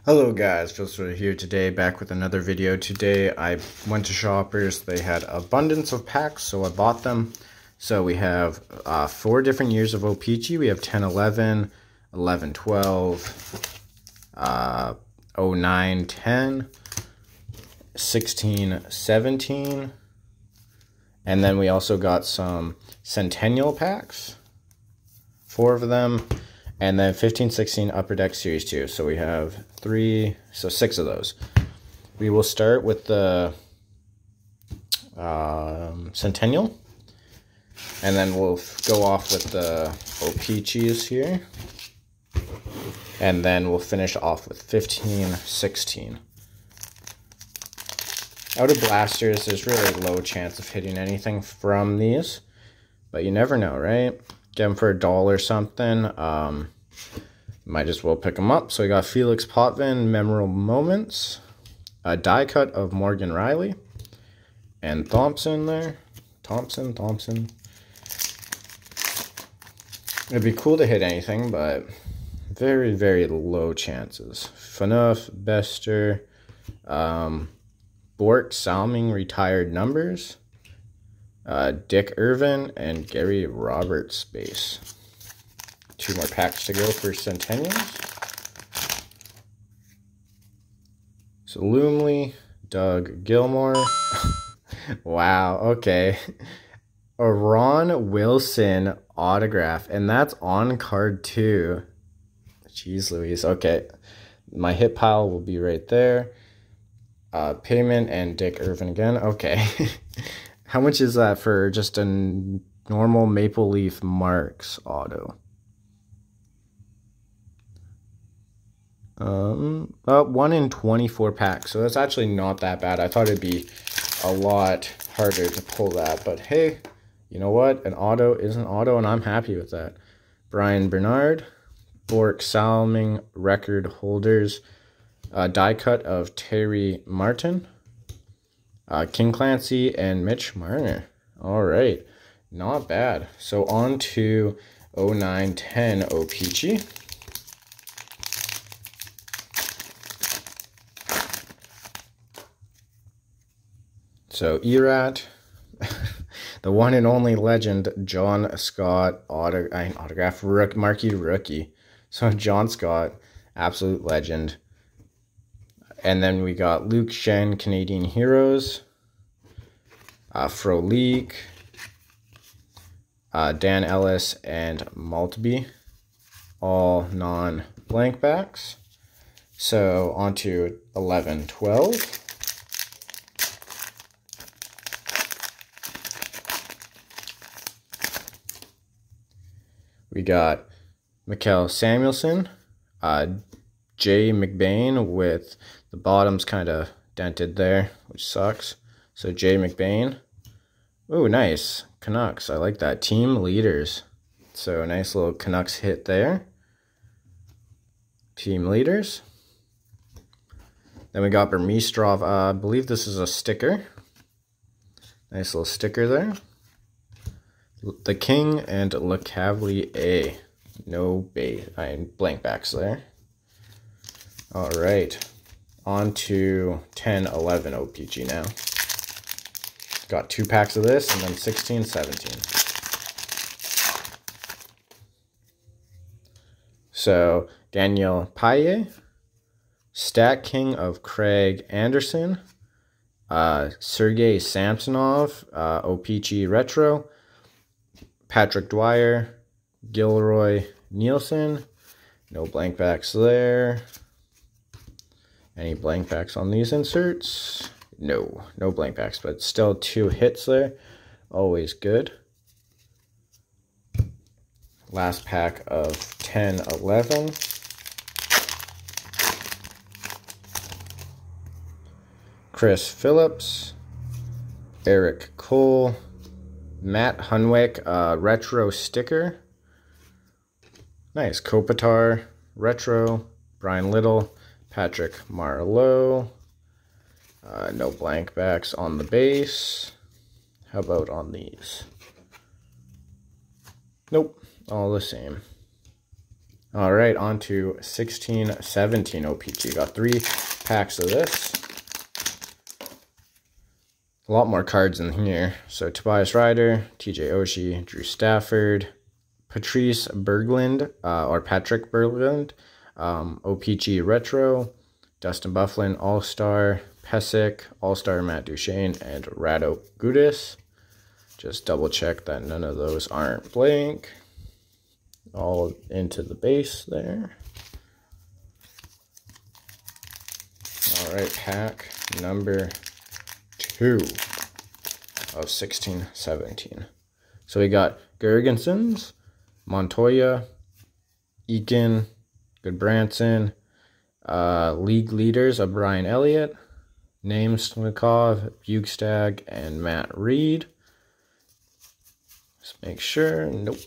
Hello guys, Philster here today, back with another video. Today I went to Shoppers. They had abundance of packs, so I bought them. So we have 4 different years of O-Pee-Chee. We have 10, 11, 11, 12, 09, 10, 16, 17. And then we also got some Centennial packs, 4 of them. And then 15, 16 Upper Deck Series 2. So we have 6 of those. We will start with the Centennial. And then we'll go off with the O-Pee-Chees here. And then we'll finish off with 15, 16. Out of blasters, there's really low chance of hitting anything from these. But you never know, right? Get them for $1 or something. Might as well pick them up. So we got Felix Potvin, Memorable Moments, a die cut of Morgan Riley, and Thompson there. Thompson. It'd be cool to hit anything, but very, very low chances. Phaneuf, Bester, Bort Salming retired numbers. Dick Irvin and Gary Roberts base. 2 more packs to go for Centennials. So Lumley, Doug Gilmore. Wow, okay. A Ron Wilson autograph, and that's on card 2. Jeez Louise, okay. My hit pile will be right there. Payment and Dick Irvin again, okay. How much is that for just a normal Maple Leaf Marks auto? 1 in 24 packs, so that's actually not that bad. I thought it'd be a lot harder to pull that, but hey, you know what? An auto is an auto, and I'm happy with that. Brian Bernard, Bork Salming record holders, die cut of Terry Martin. King Clancy and Mitch Marner. All right, not bad. So on to 09-10 O-Pee-Chee. So Erat, the one and only legend, John Scott autograph marquee rookie. So John Scott, absolute legend. And then we got Luke Shen, Canadian Heroes, Frolik, Dan Ellis, and Maltby, all non-blank backs. So on to 11-12. We got Mikael Samuelsson, Jay McBain with the bottoms kind of dented there, which sucks. So Jay McBain. Ooh, nice. Canucks. I like that. Team leaders. So nice little Canucks hit there. Team leaders. Then we got Burmistrov. I believe this is a sticker. Nice little sticker there. The King and LeCavalier. No blank backs there. All right. On to 10-11 O-Pee-Chee now. Got 2 packs of this, and then 16, 17. So, Daniel Paille, Stat King of Craig Anderson, Sergei Samsonov, O-Pee-Chee Retro, Patrick Dwyer, Gilroy Nielsen, no blank backs there. Any blank backs on these inserts? No blank backs, but still 2 hits there. Always good. Last pack of 10-11. Chris Phillips, Eric Cole, Matt Hunwick, retro sticker. Nice. Kopitar, retro. Brian Little, Patrick Marleau. No blank backs on the base. How about on these? Nope, all the same. All right, on to 16-17 OPG. Got 3 packs of this. A lot more cards in here. So Tobias Ryder, TJ Oshie, Drew Stafford, Patrice Berglund, or Patrick Berglund, OPG Retro, Dustin Byfuglien All-Star, Pesic, All-Star Matt Duchene, and Rado Gudis. Just double check that none of those aren't blank. All into the base there. All right, pack number 2 of 16-17. So we got Gergensons, Montoya, Eakin, Goodbranson, league leaders of Brian Elliott, Namestnikov, Bukestad, and Matt Reed. Let's make sure. Nope.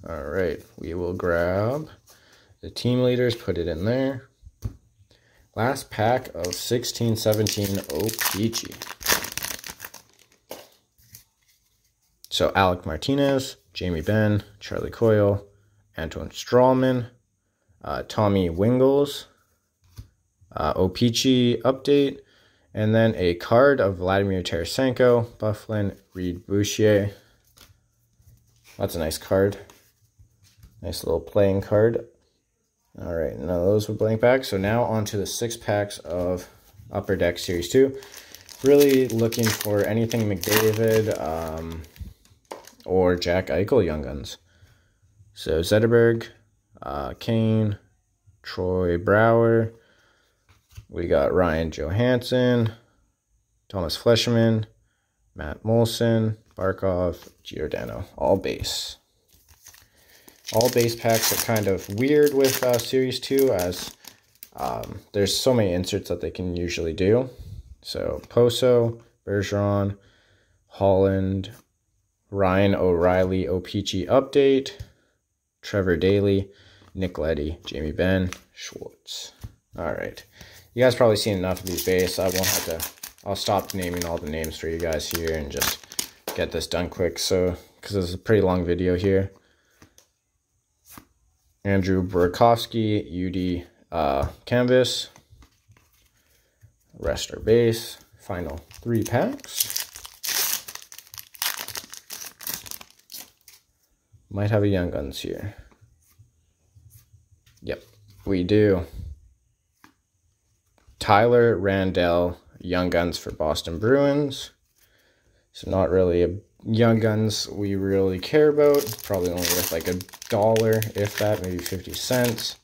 All right, we will grab the team leaders, put it in there. Last pack of 16-17 OPG. So Alec Martinez, Jamie Benn, Charlie Coyle, Antoine Strawman, Tommy Wingles, OPG update, and then a card of Vladimir Tarasenko, Byfuglien, Reed Boucher. That's a nice card. Nice little playing card. All right, none of those were blank packs. So now on to the 6 packs of Upper Deck Series 2. Really looking for anything McDavid or Jack Eichel Young Guns. So Zetterberg, Kane, Troy Brouwer. We got Ryan Johansson, Thomas Fleischmann, Matt Molson, Barkov, Giordano. All base. All base packs are kind of weird with Series 2 as there's so many inserts that they can usually do. So Poso, Bergeron, Holland, Ryan O'Reilly OPG update, Trevor Daley, Nick Leddy, Jamie Benn, Schwartz. All right. You guys probably seen enough of these base. I won't have to, I'll stop naming all the names for you guys here and just get this done quick. So, because it's a pretty long video here. Andrew Burakovsky, UD Canvas. Rest our base. Final 3 packs. Might have a Young Guns here. Yep, we do. Tyler Randell, Young Guns for Boston Bruins. So not really a Young Guns we really care about. Probably only worth like $1, if that, maybe 50 cents.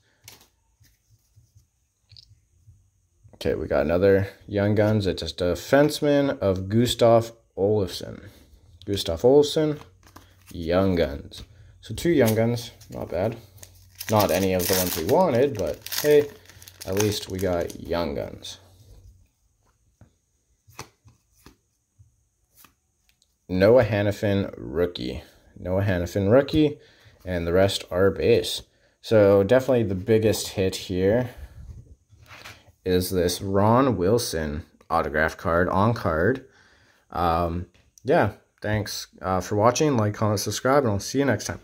Okay, we got another Young Guns. It's just a defenseman of Gustav Olofsson. Gustav Olofsson, Young Guns. So 2 Young Guns, not bad. Not any of the ones we wanted, but hey, at least we got Young Guns. Noah Hanifin rookie. Noah Hanifin rookie, and the rest are base. So definitely the biggest hit here is this Ron Wilson autograph card on card. Yeah, thanks for watching. Like, comment, subscribe, and I'll see you next time.